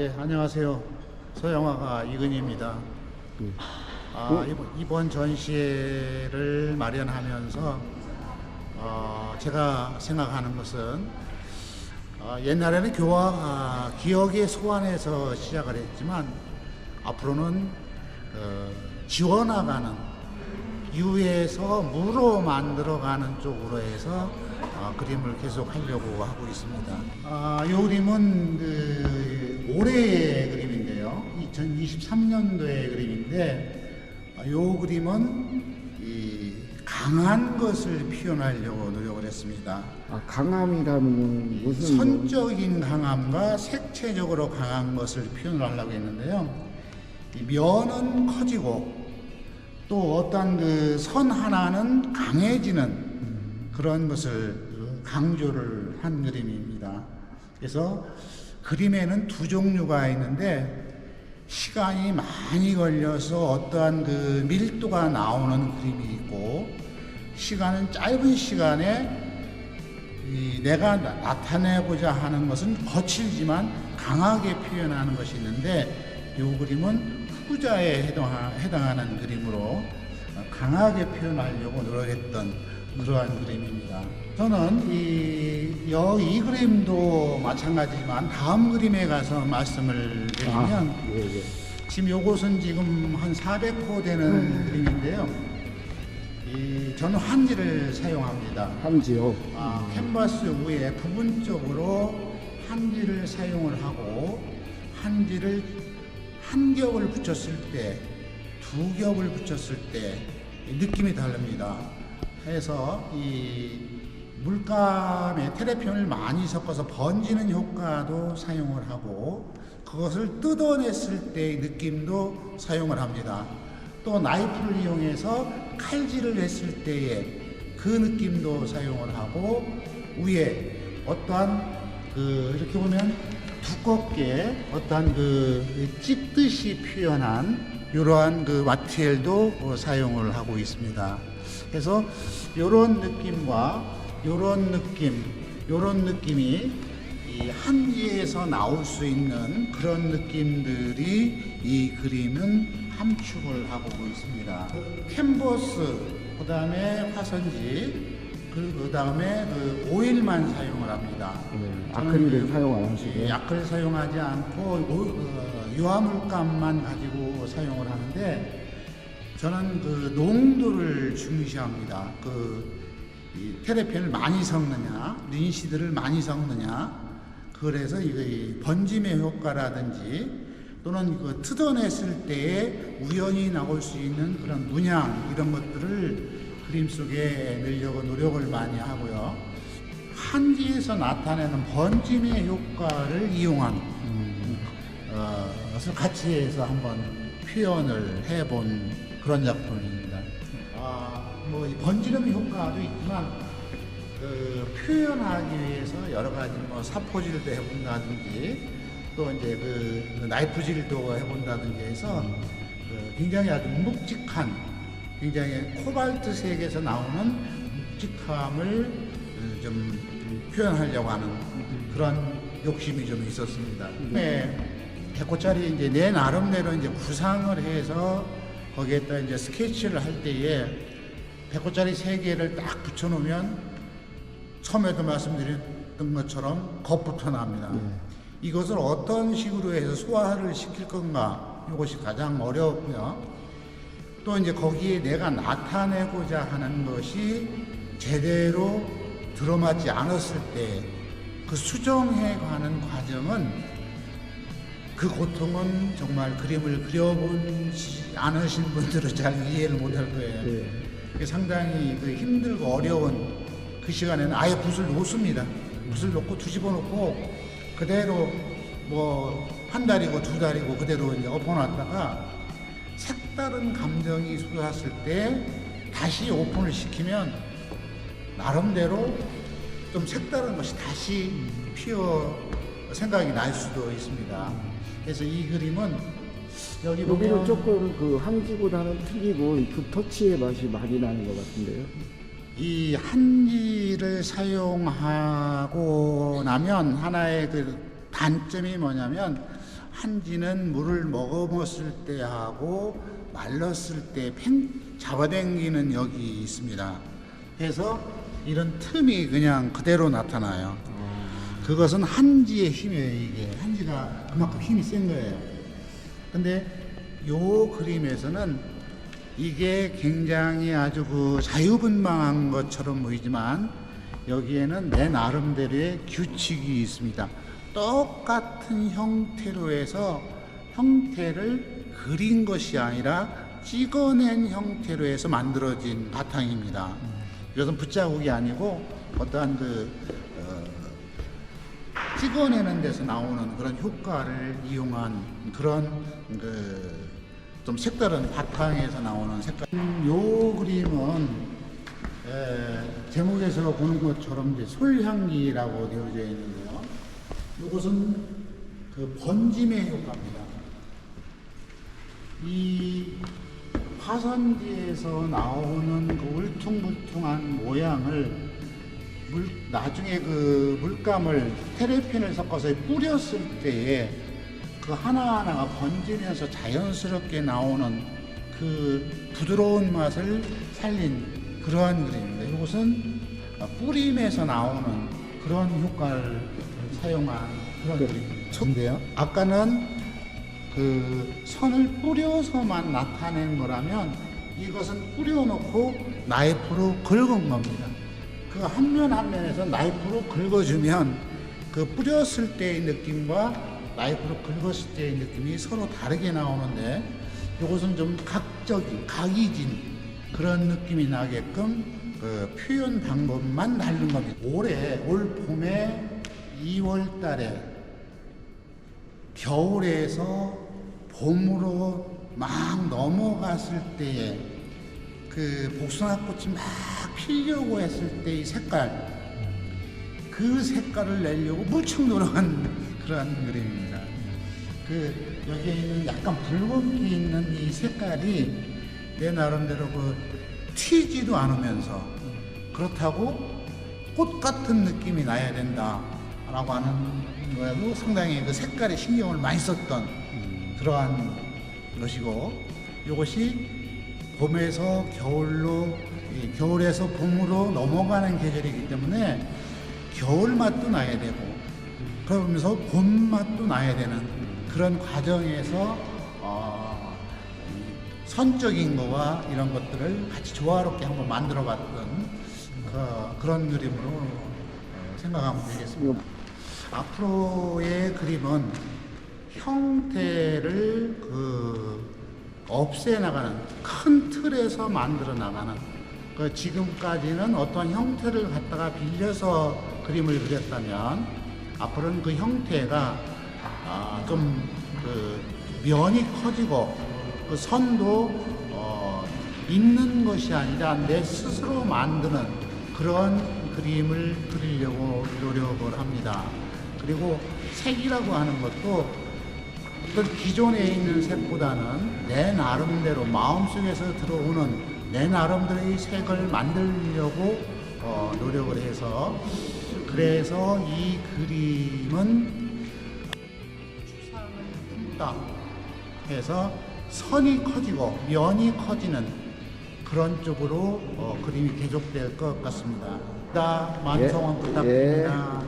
네, 안녕하세요. 서영화가 이근희입니다. 이번 전시회를 마련하면서 제가 생각하는 것은 옛날에는 기억의 소환에서 시작을 했지만 앞으로는 지워나가는 유에서 무로 만들어가는 쪽으로 해서 그림을 계속 하려고 하고 있습니다. 이 그림은 올해의 그림인데요. 2023년도의 그림인데, 이 그림은 강한 것을 표현하려고 노력을 했습니다. 강함이라면 무슨 선적인 강함과 색채적으로 강한 것을 표현하려고 했는데요. 이 면은 커지고 또 어떤 선 하나는 강해지는 그런 것을 강조를 한 그림입니다. 그래서 그림에는 두 종류가 있는데 시간이 많이 걸려서 어떠한 밀도가 나오는 그림이 있고, 시간은 짧은 시간에 내가 나타내고자 하는 것은 거칠지만 강하게 표현하는 것이 있는데, 이 그림은 후자에 해당하는 그림으로 강하게 표현하려고 노력했던 그러한 그림입니다. 저는 이 그림도 마찬가지지만 다음 그림에 가서 말씀을 드리면 예. 지금 요것은 지금 한 400호 되는 그림인데요. 저는 환지를 사용합니다. 한지요. 캔버스 위에 부분적으로 환지를 사용을 하고, 환지를 한 겹을 붙였을 때, 두 겹을 붙였을 때 느낌이 다릅니다. 해서 이 물감에 테레핀을 많이 섞어서 번지는 효과도 사용을 하고, 그것을 뜯어냈을 때의 느낌도 사용을 합니다. 또 나이프를 이용해서 칼질을 했을 때의 그 느낌도 사용을 하고, 위에 어떠한 이렇게 보면 두껍게 어떠한 찍듯이 표현한 이러한 마티엘도 사용을 하고 있습니다. 그래서 이런 느낌과 이런 느낌이 이 한지에서 나올 수 있는 그런 느낌들이 이 그림은 함축을 하고 있습니다. 캔버스, 그 다음에 화선지, 그 다음에 오일만 사용을 합니다. 아크릴을 사용 안 하시고. 아크릴 사용하지 않고 유화물감만 가지고 사용을 하는데, 저는 농도를 중시합니다. 이 테레펜을 많이 섞느냐, 린시드를 많이 섞느냐, 그래서 이 번짐의 효과라든지 또는 뜯어냈을 때에 우연히 나올 수 있는 그런 문양, 이런 것들을 그림 속에 넣으려고 노력을 많이 하고요. 한지에서 나타내는 번짐의 효과를 이용한 것을 같이 해서 한번 표현을 해본 그런 작품입니다. 이 번지름 효과도 있지만 표현하기 위해서 여러 가지 사포질도 해본다든지 또 이제 나이프질도 해본다든지 해서 굉장히 아주 묵직한, 굉장히 코발트 색에서 나오는 묵직함을 좀 표현하려고 하는 그런 욕심이 좀 있었습니다. 백호짜리 이제 내 나름대로 이제 구상을 해서 거기에다 이제 스케치를 할 때에 백호짜리 3개를 딱 붙여놓으면 처음에도 말씀드렸던 것처럼 겁부터 납니다. 이것을 어떤 식으로 해서 소화를 시킬 건가, 이것이 가장 어렵고요. 또 이제 거기에 내가 나타내고자 하는 것이 제대로 들어맞지 않았을 때 그 수정해 가는 과정은, 그 고통은 정말 그림을 그려보지 않으신 분들은 잘 이해를 못할 거예요. 상당히 힘들고 어려운 그 시간에는 아예 붓을 놓습니다. 붓을 놓고 뒤집어 놓고 그대로 한 달이고 두 달이고 그대로 이제 엎어놨다가 색다른 감정이 쏟았을 때 다시 오픈을 시키면 나름대로 좀 색다른 것이 다시 생각이 날 수도 있습니다. 그래서 이 그림은 여기는 조금 한지보다는 틀리고 붓터치의 맛이 많이 나는 것 같은데요. 이 한지를 사용하고 나면 하나의 단점이 뭐냐면, 한지는 물을 머금었을 때 하고 말랐을 때 잡아당기는 역이 있습니다. 그래서 이런 틈이 그냥 그대로 나타나요. 그것은 한지의 힘이에요. 이게 한지가 그만큼 힘이 센 거예요. 근데 요 그림에서는 이게 굉장히 아주 그 자유분방한 것처럼 보이지만 여기에는 내 나름대로의 규칙이 있습니다. 똑같은 형태로 해서 형태를 그린 것이 아니라 찍어낸 형태로 해서 만들어진 바탕입니다. 이것은 붓자국이 아니고 어떠한 찍어내는 데서 나오는 그런 효과를 이용한 그런 좀 색다른 바탕에서 나오는 색깔. 요 그림은 제목에서 보는 것처럼 이제 솔향기라고 되어져 있는데요. 이것은 그 번짐의 효과입니다. 이 화선지에서 나오는 그 울퉁불퉁한 모양을 나중에 그 물감을 테레핀을 섞어서 뿌렸을 때에 그 하나하나가 번지면서 자연스럽게 나오는 그 부드러운 맛을 살린 그러한 그림입니다. 이것은 뿌림에서 나오는 그런 효과를 사용한 그런 그림인데요. 아까는 그 선을 뿌려서만 나타낸 거라면 이것은 뿌려놓고 나이프로 긁은 겁니다. 그 한 면 한 면에서 나이프로 긁어주면 그 뿌렸을 때의 느낌과 나이프로 긁었을 때의 느낌이 서로 다르게 나오는데 이것은 좀 각이진 그런 느낌이 나게끔 그 표현 방법만 다른 겁니다. 올 봄에 2월 달에 겨울에서 봄으로 막 넘어갔을 때에 그 복숭아꽃이 막 피려고 했을 때의 색깔, 그 색깔을 내려고 무척 노력한 그러한 그림입니다. 여기에 있는 약간 붉은기 있는 이 색깔이 내 나름대로 튀지도 않으면서 그렇다고 꽃 같은 느낌이 나야 된다라고 하는 거에도 상당히 그 색깔에 신경을 많이 썼던 그러한 것이고, 이것이 봄에서 겨울로, 겨울에서 봄으로 넘어가는 계절이기 때문에 겨울 맛도 나야 되고 그러면서 봄 맛도 나야 되는 그런 과정에서 선적인 거와 이런 것들을 같이 조화롭게 한번 만들어봤던 그런 그림으로 생각하면 되겠습니다. 앞으로의 그림은 형태를 없애나가는 큰 틀에서 만들어 나가는, 지금까지는 어떤 형태를 갖다가 빌려서 그림을 그렸다면 앞으로는 그 형태가 좀 면이 커지고 그 선도 있는 것이 아니라 내 스스로 만드는 그런 그림을 그리려고 노력을 합니다. 그리고 색이라고 하는 것도 어떤 기존에 있는 색보다는 내 나름대로 마음속에서 들어오는 내 나름대로의 색을 만들려고 노력을 해서, 그래서 이 그림은 추상을 품다 해서 선이 커지고 면이 커지는 그런 쪽으로 그림이 계속될 것 같습니다. 많은 성원 부탁드립니다.